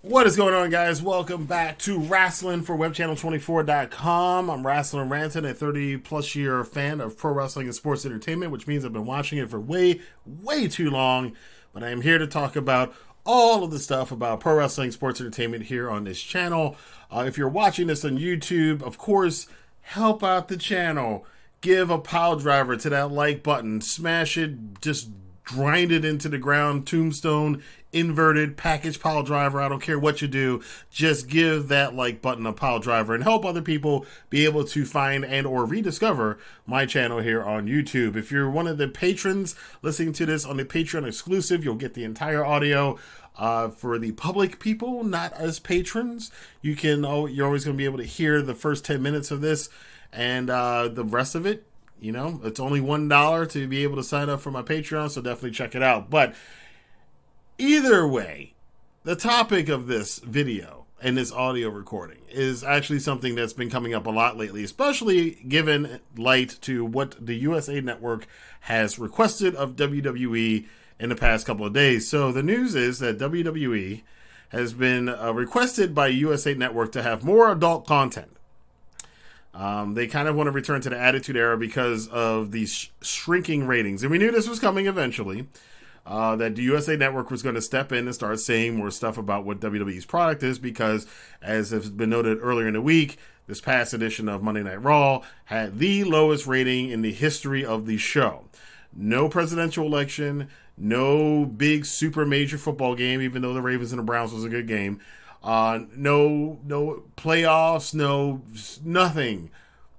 What is going on, guys? Welcome back to Wrestling for WebChannel24.com. I'm Wrestling Rantin, a 30-plus year fan of pro wrestling and sports entertainment, which means I've been watching it for way, way too long. But I am here to talk about all of the stuff about pro wrestling, sports entertainment here on this channel. If you're watching this on YouTube, of course, help out the channel. Give a pile driver to that like button. Smash it, just grind it into the ground, tombstone, inverted, package pile driver. I don't care what you do. Just give that like button a pile driver and help other people be able to find and or rediscover my channel here on YouTube. If you're one of the patrons listening to this on the Patreon exclusive, you'll get the entire audio. For the public people, not as patrons, you're always going to be able to hear the first 10 minutes of this and the rest of it. You know, it's only $1 to be able to sign up for my Patreon, so definitely check it out. But either way, the topic of this video and this audio recording is actually something that's been coming up a lot lately, especially given light to what the USA Network has requested of WWE in the past couple of days. So the news is that WWE has been requested by USA Network to have more adult content. They kind of want to return to the Attitude Era because of these shrinking ratings. And we knew this was coming eventually, that the USA Network was going to step in and start saying more stuff about what WWE's product is because, as has been noted earlier in the week, this past edition of Monday Night Raw had the lowest rating in the history of the show. No presidential election, no big super major football game, even though the Ravens and the Browns was a good game. No playoffs, nothing.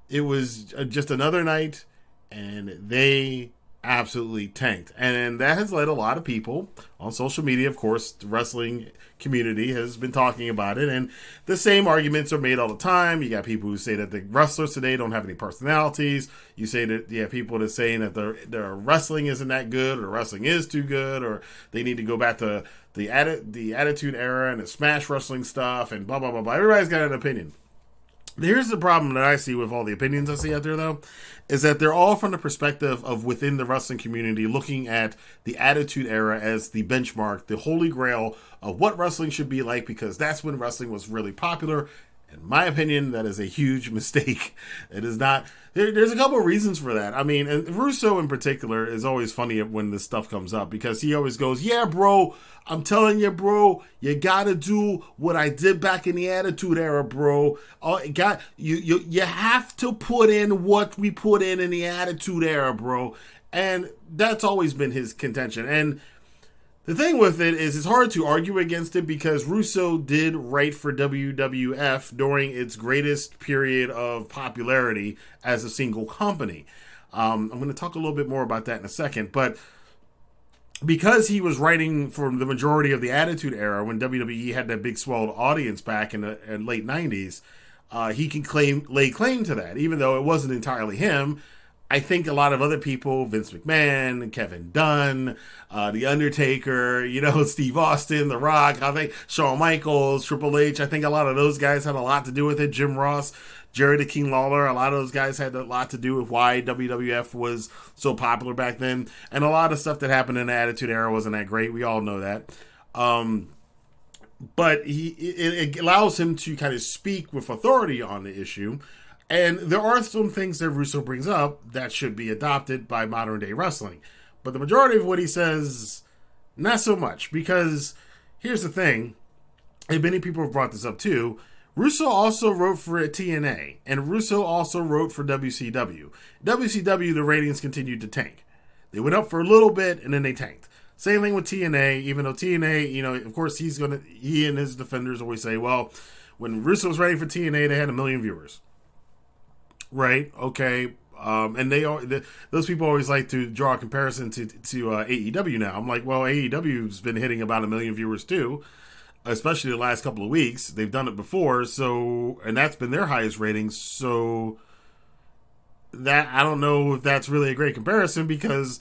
It was just another night, and they absolutely tanked. And that has led a lot of people on social media, of course, the wrestling community has been talking about it, and the same arguments are made all the time. You got people who say that the wrestlers today don't have any personalities. You say that you have people that are saying that their wrestling isn't that good, or wrestling is too good, or they need to go back to the Attitude Era and the Smash Wrestling stuff, and blah, blah, blah, blah. Everybody's got an opinion. Here's the problem that I see with all the opinions I see out there, though, is that they're all from the perspective of within the wrestling community looking at the Attitude Era as the benchmark, the holy grail of what wrestling should be like, because that's when wrestling was really popular. In my opinion, that is a huge mistake. It is not. There's a couple of reasons for that. I mean, and Russo in particular is always funny when this stuff comes up because he always goes, "Yeah, bro, I'm telling you, bro, you gotta do what I did back in the Attitude Era, bro. You have to put in what we put in the Attitude Era, bro." And that's always been his contention. And the thing with it is it's hard to argue against it because Russo did write for WWF during its greatest period of popularity as a single company. I'm going to talk a little bit more about that in a second, but because he was writing for the majority of the Attitude Era when WWE had that big swelled audience back in the late 90s, he can lay claim to that, even though it wasn't entirely him. I think a lot of other people, Vince McMahon, Kevin Dunn, The Undertaker, Steve Austin, The Rock, I think Shawn Michaels, Triple H, I think a lot of those guys had a lot to do with it. Jim Ross, Jerry the King Lawler, a lot of those guys had a lot to do with why WWF was so popular back then. And a lot of stuff that happened in the Attitude Era wasn't that great. We all know that. But it allows him to kind of speak with authority on the issue. And there are some things that Russo brings up that should be adopted by modern day wrestling. But the majority of what he says, not so much. Because here's the thing, and many people have brought this up too, Russo also wrote for TNA, and Russo also wrote for WCW. WCW, the ratings continued to tank. They went up for a little bit, and then they tanked. Same thing with TNA, even though TNA, of course, he and his defenders always say, well, when Russo was writing for TNA, they had 1 million viewers. Right. Okay. And those people always like to draw a comparison to AEW now. I'm like, well, AEW's been hitting about 1 million viewers too, especially the last couple of weeks. They've done it before, and that's been their highest ratings. So that I don't know if that's really a great comparison because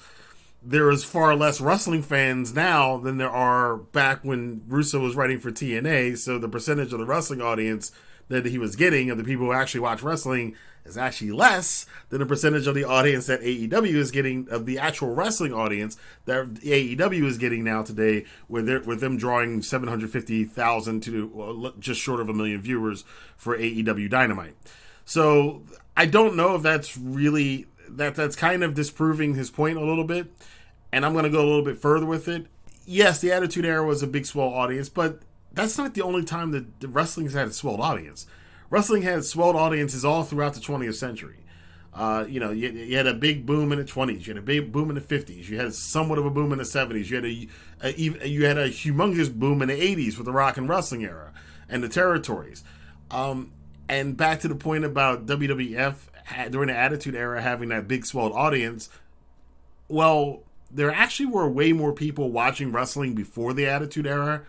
there is far less wrestling fans now than there are back when Russo was writing for TNA. So the percentage of the wrestling audience that he was getting of the people who actually watch wrestling is actually less than the percentage of the audience that AEW is getting, of the actual wrestling audience that AEW is getting now today, with them drawing 750,000 to just short of 1 million viewers for AEW Dynamite. So I don't know if that's really, that's kind of disproving his point a little bit, and I'm going to go a little bit further with it. Yes, the Attitude Era was a big swell audience, but that's not the only time that the wrestling has had a swelled audience. Wrestling had swelled audiences all throughout the 20th century. You had a big boom in the 20s. You had a big boom in the 50s. You had somewhat of a boom in the 70s. You had a humongous boom in the 80s with the rock and wrestling era and the territories. And back to the point about WWF during the Attitude Era having that big swelled audience, well, there actually were way more people watching wrestling before the Attitude Era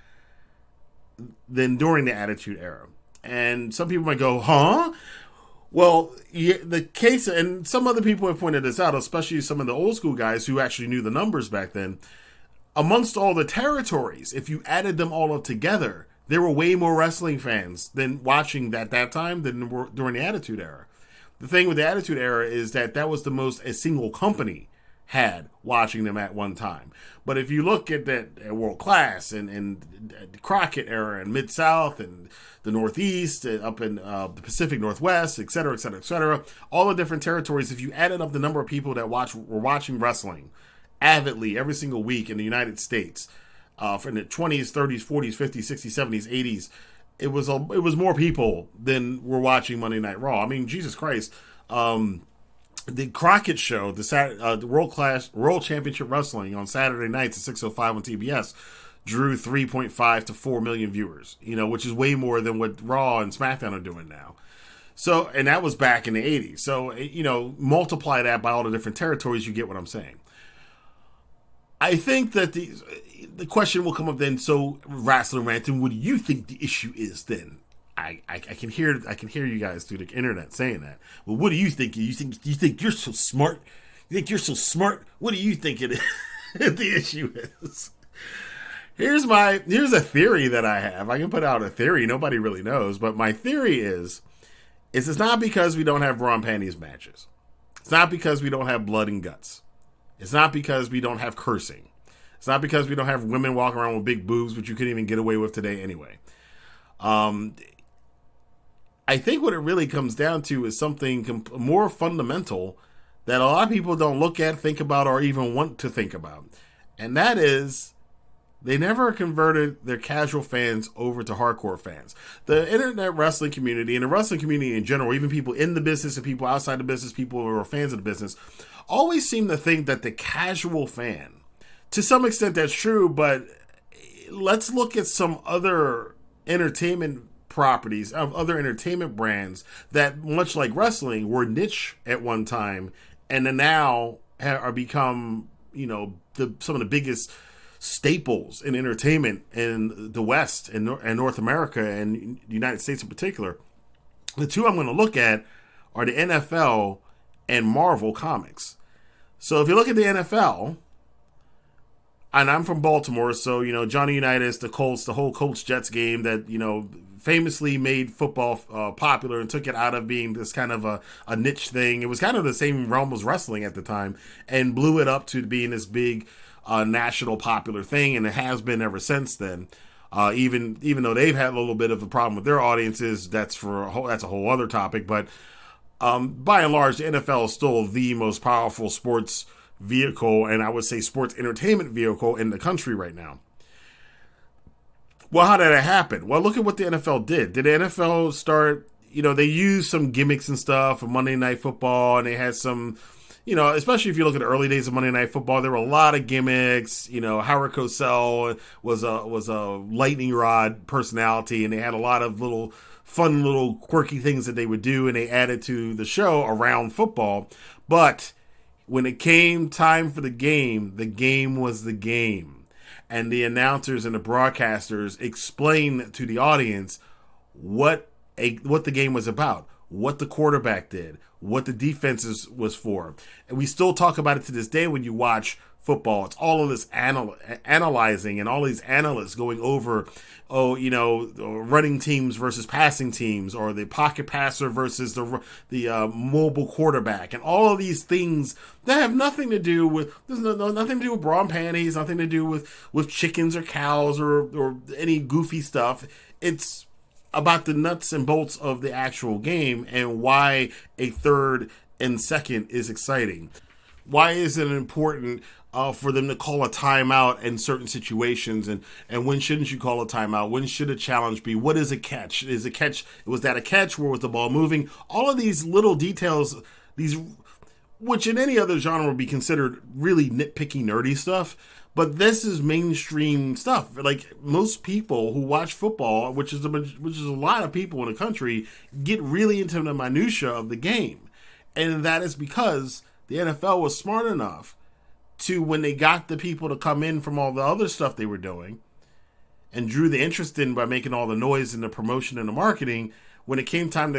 than during the Attitude Era. And some people might go, huh? Well, the case, and some other people have pointed this out, especially some of the old school guys who actually knew the numbers back then. Amongst all the territories, if you added them all up together, there were way more wrestling fans than watching at that time than were during the Attitude Era. The thing with the Attitude Era is that was the most a single company had watching them at one time. But if you look at that World Class and the Crockett Era and Mid-South and the Northeast, up in the Pacific Northwest, et cetera, et cetera, et cetera, all the different territories, if you added up the number of people that were watching wrestling avidly every single week in the United States, from the 20s, 30s, 40s, 50s, 60s, 70s, 80s, it was more people than were watching Monday Night Raw. I mean, Jesus Christ. The Crockett Show, the World Championship Wrestling on Saturday nights at 6:05 on TBS, drew 3.5 to 4 million viewers, which is way more than what Raw and SmackDown are doing now. So, and that was back in the 80s. So, multiply that by all the different territories, you get what I'm saying. I think that the question will come up then, so Wrestling Rantin, what do you think the issue is then? I can hear you guys through the internet saying that. Well, what do you think? You think you're so smart? You think you're so smart? What do you think it is? The issue is? Here's a theory that I have. I can put out a theory. Nobody really knows, but my theory is it's not because we don't have bra and panties matches. It's not because we don't have blood and guts. It's not because we don't have cursing. It's not because we don't have women walking around with big boobs, which you couldn't even get away with today anyway. I think what it really comes down to is something more fundamental that a lot of people don't look at, think about, or even want to think about. And that is, they never converted their casual fans over to hardcore fans. The internet wrestling community and the wrestling community in general, even people in the business and people outside the business, people who are fans of the business, always seem to think that the casual fan, to some extent that's true, but let's look at some other entertainment properties of other entertainment brands that, much like wrestling, were niche at one time and then now are become some of the biggest staples in entertainment in the West and North America and the United States in particular. The two I'm going to look at are the NFL and Marvel Comics. So if you look at the NFL, and I'm from Baltimore, so Johnny Unitas, the Colts, the whole Colts-Jets game that famously made football popular and took it out of being this kind of a niche thing. It was kind of the same realm as wrestling at the time, and blew it up to being this big national popular thing, and it has been ever since then. Even though they've had a little bit of a problem with their audiences, that's a whole other topic. But by and large, the NFL is still the most powerful sports vehicle, and I would say sports entertainment vehicle in the country right now. Well, how did it happen? Well, look at what the NFL did. Did the NFL start, they used some gimmicks and stuff for Monday Night Football, and they had some, especially if you look at the early days of Monday Night Football, there were a lot of gimmicks. Howard Cosell was a lightning rod personality, and they had a lot of fun little quirky things that they would do, and they added to the show around football. But when it came time for the game was the game. And the announcers and the broadcasters explained to the audience what the game was about, what the quarterback did, what the defense was for. And we still talk about it to this day when you watch football. It's all of this analyzing and all these analysts going over, running teams versus passing teams, or the pocket passer versus the mobile quarterback, and all of these things that have nothing to do with nothing to do with bra and panties, nothing to do with chickens or cows or any goofy stuff. It's about the nuts and bolts of the actual game and why a third and second is exciting. Why is it important for them to call a timeout in certain situations, and when shouldn't you call a timeout? When should a challenge be? What is a catch? Was that a catch? Where was the ball moving? All of these little details, which in any other genre would be considered really nitpicky, nerdy stuff, but this is mainstream stuff. Like, most people who watch football, which is a lot of people in the country, get really into the minutia of the game, and that is because the NFL was smart enough to, when they got the people to come in from all the other stuff they were doing and drew the interest in by making all the noise and the promotion and the marketing, when it came time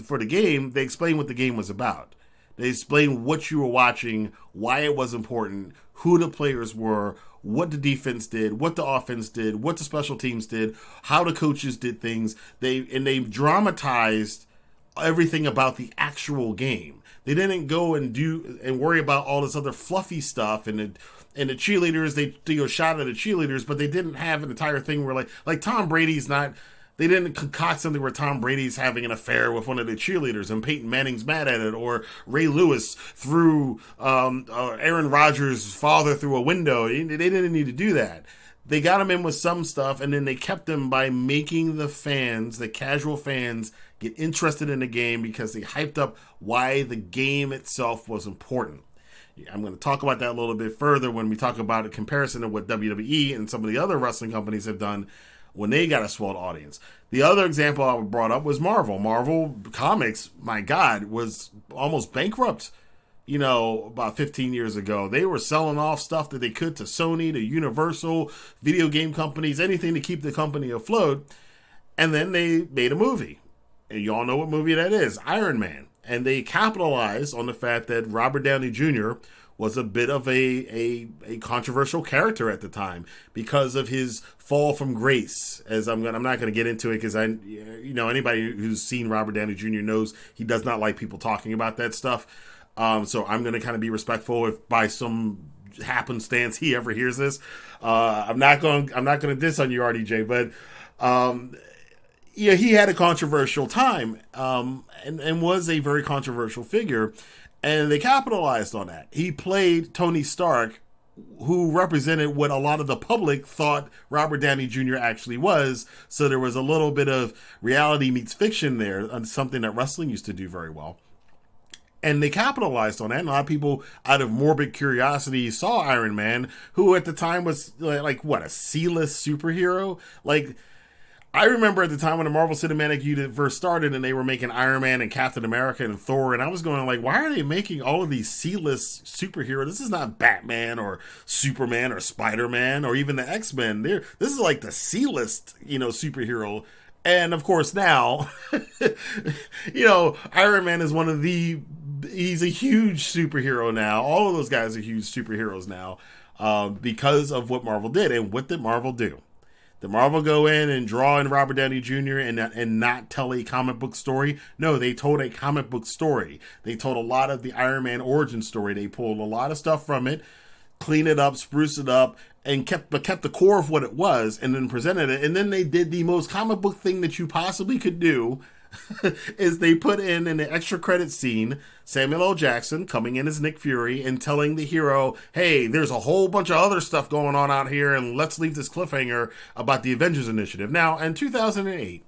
for the game, they explained what the game was about. They explained what you were watching, why it was important, who the players were, what the defense did, what the offense did, what the special teams did, how the coaches did things. They dramatized everything about the actual game. They didn't go and worry about all this other fluffy stuff and the cheerleaders. They do a shot at the cheerleaders, but they didn't have an entire thing where like Tom Brady's not. They didn't concoct something where Tom Brady's having an affair with one of the cheerleaders and Peyton Manning's mad at it, or Ray Lewis threw Aaron Rodgers' father through a window. They didn't need to do that. They got him in with some stuff, and then they kept him by making the casual fans, get interested in the game because they hyped up why the game itself was important. I'm going to talk about that a little bit further when we talk about a comparison of what WWE and some of the other wrestling companies have done when they got a swelled audience. The other example I brought up was Marvel. Marvel Comics, my God, was almost bankrupt, about 15 years ago. They were selling off stuff that they could to Sony, to Universal, video game companies, anything to keep the company afloat. And then they made a movie. And you all know what movie that is, Iron Man. And they capitalized on the fact that Robert Downey Jr. was a bit of a controversial character at the time because of his fall from grace. I'm not going to get into it because anybody who's seen Robert Downey Jr. knows he does not like people talking about that stuff. So I'm going to kind of be respectful if by some happenstance he ever hears this. I'm not going to diss on you, RDJ, but he had a controversial time and was a very controversial figure, and they capitalized on that. He played Tony Stark, who represented what a lot of the public thought Robert Downey Jr. actually was, so there was a little bit of reality meets fiction there, something that wrestling used to do very well. And they capitalized on that. And a lot of people, out of morbid curiosity, saw Iron Man, who at the time was a C-list superhero. I remember at the time when the Marvel Cinematic Universe started and they were making Iron Man and Captain America and Thor, and I was going why are they making all of these C-list superheroes? This is not Batman or Superman or Spider-Man or even the X-Men. This is like the C-list, superhero. And of course now, Iron Man is he's a huge superhero now. All of those guys are huge superheroes now because of what Marvel did. And what did Marvel do? Did Marvel go in and draw in Robert Downey Jr. and not tell a comic book story? No, they told a comic book story. They told a lot of the Iron Man origin story. They pulled a lot of stuff from it, cleaned it up, spruced it up, and kept the core of what it was, and then presented it. And then they did the most comic book thing that you possibly could do, is they put in the extra credit scene Samuel L. Jackson coming in as Nick Fury and telling the hero, hey, there's a whole bunch of other stuff going on out here, and let's leave this cliffhanger about the Avengers Initiative. Now, in 2008,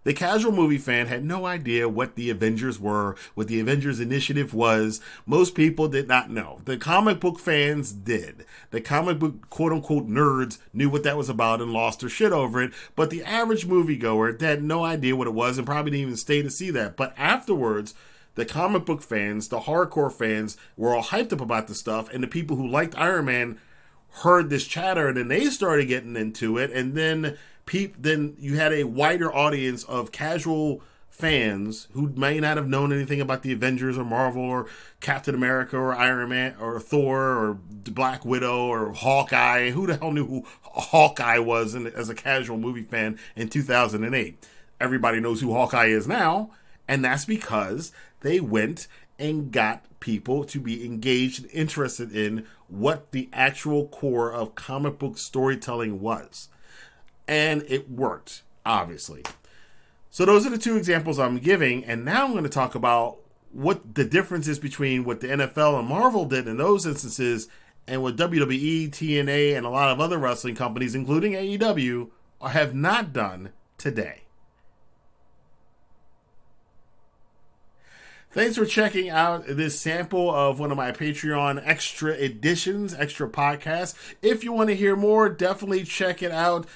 the casual movie fan had no idea what the Avengers were, what the Avengers Initiative was. Most people did not know. The comic book fans did. The comic book quote-unquote nerds knew what that was about and lost their shit over it. But the average moviegoer had no idea what it was and probably didn't even stay to see that. But afterwards, the comic book fans, the hardcore fans, were all hyped up about the stuff, and the people who liked Iron Man heard this chatter, and then they started getting into it, and then you had a wider audience of casual fans who may not have known anything about the Avengers or Marvel or Captain America or Iron Man or Thor or Black Widow or Hawkeye. Who the hell knew who Hawkeye was as a casual movie fan in 2008? Everybody knows who Hawkeye is now, and that's because they went and got people to be engaged and interested in what the actual core of comic book storytelling was. And it worked, obviously. So those are the two examples I'm giving, and now I'm going to talk about what the difference is between what the NFL and Marvel did in those instances and what WWE, TNA, and a lot of other wrestling companies, including AEW, have not done today. Thanks for checking out this sample of one of my Patreon extra editions, extra podcasts. If you want to hear more, definitely check it out.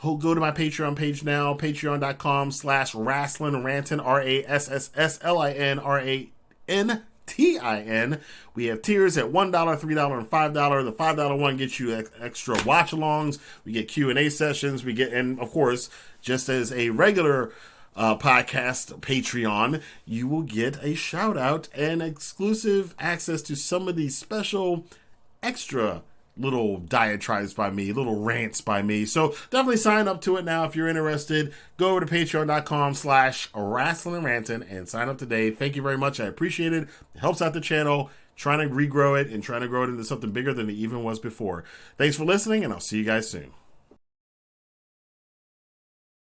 Go to my Patreon page now, patreon.com/Rasslin Rantin, RASSSLINRANTIN. We have tiers at $1, $3, and $5. The $5 one gets you extra watch-alongs. We get Q&A sessions. And of course, just as a regular podcast Patreon, you will get a shout out and exclusive access to some of these special extra little diatribes by me, little rants by me. So definitely sign up to it now if you're interested. Go over to patreon.com/Rasslin and sign up today. Thank you very much. I appreciate it. It helps out the channel, trying to regrow it and trying to grow it into something bigger than it even was before. Thanks for listening, and I'll see you guys soon.